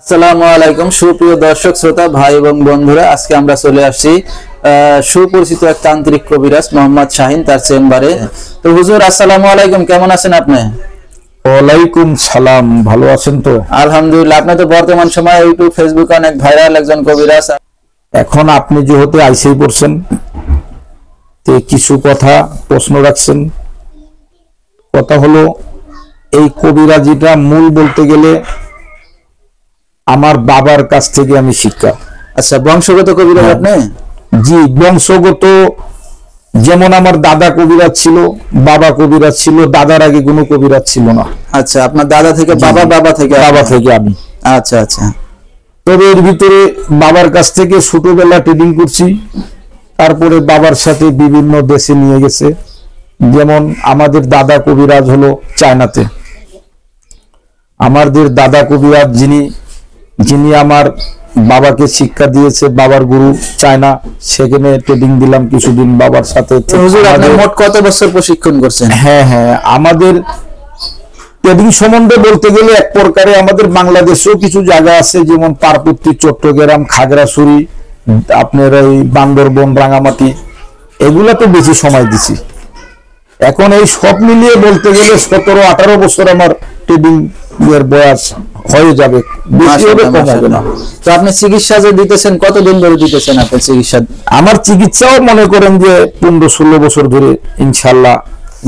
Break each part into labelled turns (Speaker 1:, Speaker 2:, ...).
Speaker 1: আসসালামু আলাইকুম সুপ্রিয় দর্শক শ্রোতা ভাই এবং বন্ধুরা, আজকে আমরা চলে আসছি সুপরিচিত এক তান্ত্রিক কবিরাজ মোহাম্মদ শাহিন তার চেম্বারে। তো হুজুর আসসালামু আলাইকুম, কেমন আছেন আপনি?
Speaker 2: ওয়ালাইকুম সালাম, ভালো আছেন তো?
Speaker 1: আলহামদুলিল্লাহ। আপনি তো বর্তমান সময়ে ইউটিউব ফেসবুকে অনেক ভাইরাল একজন কবিরাজ।
Speaker 2: এখন আপনি যেহেতু আইসেই পড়ছেন, তো কিছু কথা প্রশ্ন রাখছেন। কথা হলো, এই কবিরাজিটা মূল বলতে গেলে আমার বাবার কাছ থেকে আমি শিক্ষা।
Speaker 1: আচ্ছা, বংশগত কবিরাজ আপনি?
Speaker 2: জি, বংশগত। যেমন আমার দাদা কবিরাজ ছিল, বাবা কবিরাজ ছিল, দাদার আগে কোনো কবিরাজ ছিল না।
Speaker 1: আচ্ছা, আপনার দাদা থেকে বাবা, বাবা থেকে
Speaker 2: আমি।
Speaker 1: আচ্ছা আচ্ছা।
Speaker 2: তবে এর ভিতরে বাবার কাছ থেকে ছোটবেলা ট্রেনিং করছি, তারপরে বাবার সাথে বিভিন্ন দেশে নিয়ে গেছে। যেমন আমাদের দাদা কবিরাজ হলো চায়নাতে। আমাদের দাদা কবিরাজ যিনি আমার বাবাকে শিক্ষা দিয়েছে, বাবার গুরু চায়না, সেখানে ট্রেনিং দিলাম কিছুদিন বাবার সাথে।
Speaker 1: হুজুর আপনি মোট কত বছর প্রশিক্ষণ করছেন?
Speaker 2: হ্যাঁ, আমাদের ট্রেনিং সম্বন্ধে বলতে গেলে এক প্রকারে আমাদের বাংলাদেশেও কিছু জায়গা আছে, যেমন পার্বতী, চট্টগ্রাম, খাগড়াছড়ি, আপনার এই বান্দরবন, রাঙামাটি, এগুলা তো বেশি সময় দিছি। এখন এই সব মিলিয়ে বলতে গেলে 17-18 বছর আমার ট্রেনিং এর বয়স হয়ে যাবে, বেশি হবে কম হবে না।
Speaker 1: তো আপনি চিকিৎসা যে দিতেছেন, কতদিন ধরে দিতেছেন আপনি চিকিৎসা?
Speaker 2: আমার চিকিৎসাও মনে করেন যে 15-16 বছর ধরে ইনশাল্লাহ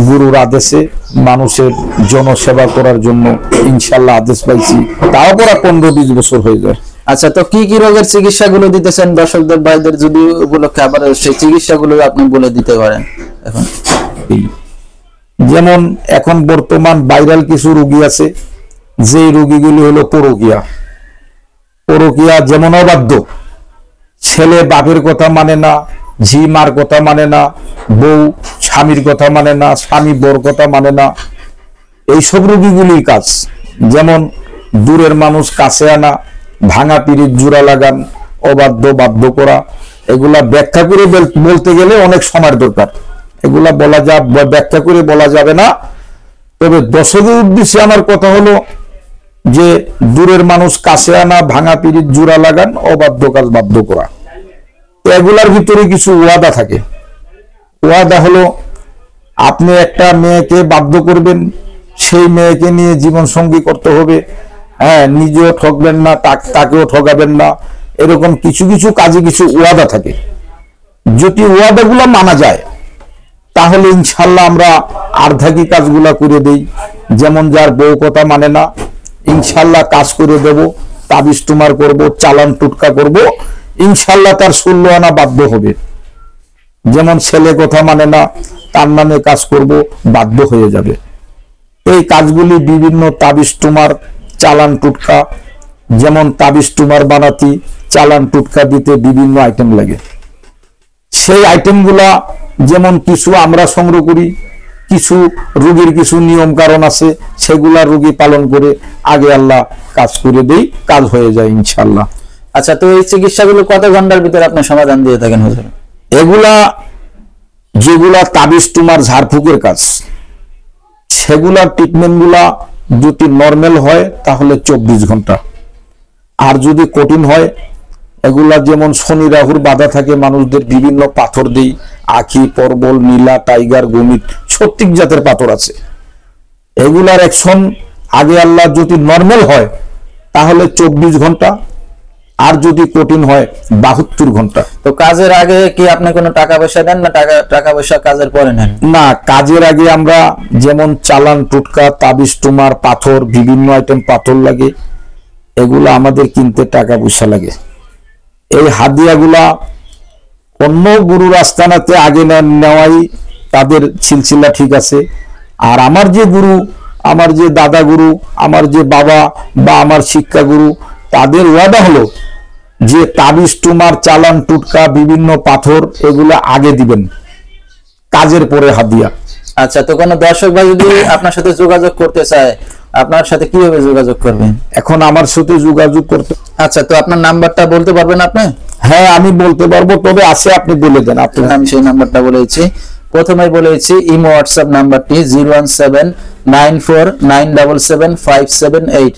Speaker 2: গুরুর আদেশে মানুষের জনসেবা করার জন্য ইনশাল্লাহ আদেশ পাইছি। তাও পরা 15-20 বছর হয়ে যায়।
Speaker 1: আচ্ছা, তো কি কি রোগের চিকিৎসা গুলো দিতেছেন দর্শকদের ভাইদের যদি উপলক্ষে আবার সেই চিকিৎসা গুলো আপনি বলে দিতে পারেন? এখন
Speaker 2: যেমন এখন বর্তমান ভাইরাল কিছু রোগী আছে, যে রোগীগুলি হলো পরকীয়া। যেমন অবাধ্য, ছেলে বাপের কথা মানে না, ঝি মার কথা মানে না, বউ স্বামীর কথা মানে না, স্বামী বউর কথা মানে না, এইসব রোগীগুলির কাজ। যেমন দূরের মানুষ কাছে আনা, ভাঙা পিরিত জোড়া লাগান, অবাধ্য বাধ্য করা, এগুলা ব্যাখ্যা করে বলতে গেলে অনেক সময় দরকার। এগুলা ব্যাখ্যা করে বলা যাবে না। তবে দর্শকের উদ্দেশ্যে আমার কথা হলো যে দূরের মানুষ কাছে আনা, ভাঙা পিরিত জোড়া লাগান, অবাধ্য কাজ বাধ্য করা, এগুলার ভিতরে কিছু ওয়াদা থাকে। ওয়াদা হলো, আপনি একটা মেয়েকে বাধ্য করবেন, সেই মেয়েকে নিয়ে জীবন সঙ্গী করতে হবে। হ্যাঁ, নিজেও ঠকবেন না, তাকেও ঠকাবেন না। এরকম কিছু কিছু কাজে কিছু ওয়াদা থাকে। যদি ওয়াদাগুলো মানা যায়, তাহলে ইনশাল্লাহ আমরা আর্ধাকি কাজগুলা করে দেই। যেমন যার বউ কথা মানে না, ইনশাল্লাহ কাজ করে দেব, তাবিজ তোমার করব, চালান টুটকা করব, ইনশাল্লাহ তার 16 আনা বাধ্য হবে। যেমন ছেলে কথা মানে না, তার নামে কাজ করব, বাধ্য হয়ে যাবে। এই কাজগুলি বিভিন্ন তাবিজ তোমার, চালান টুটকা, যেমন তাবিজ তোমার বানাতি, চালান টুটকা দিতে বিভিন্ন আইটেম লাগে। সেই আইটেমগুলা যেমন কিছু আমরা সংগ্রহ করি, কিছু রোগীর কিছু নিয়ম কারণ আছে, সেগুলা রোগী পালন করে আগে আল্লাহ কাজ করে দেই, কাজ হয়ে যায় ইনশাল্লাহ।
Speaker 1: আচ্ছা, তো এই চিকিৎসাগুলো কত ঘন্টার ভিতরে আপনি সমাধান দিয়ে থাকেন হুজুর?
Speaker 2: এগুলা যেগুলা তাবিজ তোমার ঝাড়ফুঁকের কাজ, সেগুলার ট্রিটমেন্ট গুলা যদি নর্মাল হয় তাহলে 24 ঘন্টা, আর যদি কঠিন হয়, এগুলা যেমন শনি রাহুর বাধা থাকে মানুষদের, বিভিন্ন পাথর দেই, আখি, পর্বল, নীলা, টাইগার, গমিত, 36 জাতের পাথর আছে। এগুলার অ্যাকশন আগে আল্লাহ যদি নর্মাল হয় তাহলে 24 ঘন্টা, আর যদি কঠিন হয় 72 ঘন্টা।
Speaker 1: তো কাজের আগে কি আপনি কোনো টাকা পয়সা দেন না টাকা পয়সা কাজের পরে নেন?
Speaker 2: না, কাজের আগে আমরা যেমন চালান টুটকা, তাবিজ তোমার, পাথর, বিভিন্ন আইটেম পাথর লাগে, এগুলো আমাদের কিনতে টাকা পয়সা লাগে। এই হাদিয়াগুলা অন্য গুরুর আস্তানাতে আগে নেওয়াই তাদের সিলসিলা ঠিক আছে। আর আমার যে গুরু, আমার যে দাদা গুরু, আমার যে বাবা বা আমার শিক্ষা গুরু, তাদের ওয়াদা হলো যে তাবিজ তোমার, চালান টুটকা, বিভিন্ন পাথর, এগুলা আগে দিবেন, কাজের পরে হাদিয়া।
Speaker 1: আচ্ছা, তো কোনো দর্শক ভাই যদি আপনার সাথে যোগাযোগ করতে চায়, আপনার সাথে কিভাবে যোগাযোগ করবেন?
Speaker 2: এখন আমার সাথে যোগাযোগ করতে,
Speaker 1: আচ্ছা, তো আপনার নাম্বারটা বলতে পারবেন আপনি?
Speaker 2: হ্যাঁ, আমি বলতে পারবো, তবে আছে, আপনি বলে দেন।
Speaker 1: আমি সেই নাম্বারটা বলেছি, প্রথমেই বলেছি ইমো হোয়াটসঅ্যাপ নাম্বারটি 01794977578।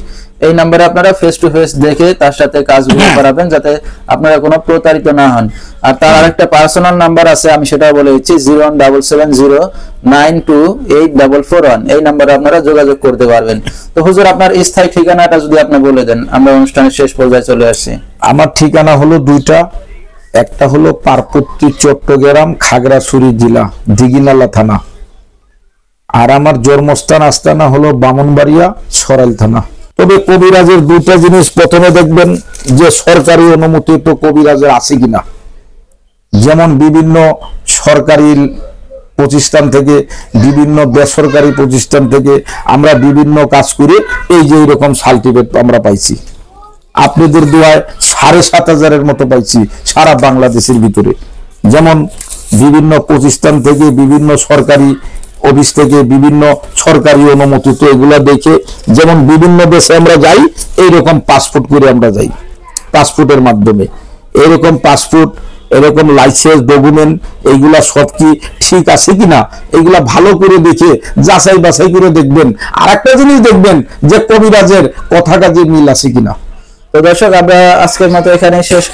Speaker 1: এই নাম্বারে আপনারা ফেস টু ফেস দেখে তার সাথে কাজগুলো করাবেন, যাতে আপনারা কোনো প্রতারিত না হন। আর তার আরেকটা পার্সোনাল নাম্বার আছে, আমি সেটা বলে দিচ্ছি, 01770928441। এই নাম্বারে আপনারা যোগাযোগ করতে পারবেন। তো হুজুর, আপনার স্থায়ী ঠিকানাটা যদি আপনি বলে দেন, আমরা অনুষ্ঠানের শেষ পর্যায়ে চলে আসছি।
Speaker 2: আমার ঠিকানা হলো দুইটা, একটা হলো পার্বতী, চট্টগ্রাম, খাগড়াছড়ি জেলা, দিঘিনালা থানা। আর আমার জন্মস্থান আস্তানা হলো বামনবাড়িয়া, সরাইল থানা। তবে কবিরাজের দুইটা জিনিস প্রথমে দেখবেন যে সরকারি অনুমোদিত কবিরাজের আছে কিনা। যেমন বিভিন্ন সরকারি প্রতিষ্ঠান থেকে, বিভিন্ন বেসরকারি প্রতিষ্ঠান থেকে আমরা বিভিন্ন কাজ করে এই যে এইরকম সার্টিফিকেট আমরা পাইছি। আপনাদের দোয়ায় ৭,৫০০-এর মতো পাইছি সারা বাংলাদেশের ভিতরে। যেমন বিভিন্ন প্রতিষ্ঠান থেকে, বিভিন্ন সরকারি অফিস থেকে, বিভিন্ন সরকারি অনুমোদিত, এগুলা দেখে যেমন বিভিন্ন দেশে আমরা যাই, এইরকম পাসপোর্ট করে আমরা যাই। পাসপোর্টের মাধ্যমে এরকম পাসপোর্ট, এরকম লাইসেন্স, ডকুমেন্ট, এইগুলা সব কি ঠিক আছে কিনা, এইগুলা ভালো করে দেখে যাচাই বাছাই করে দেখবেন। আর একটা জিনিস দেখবেন যে কবিরাজের কথা কাজে মিল আছে কিনা।
Speaker 1: তো দর্শক, আমরা আজকের মতো এখানে শেষ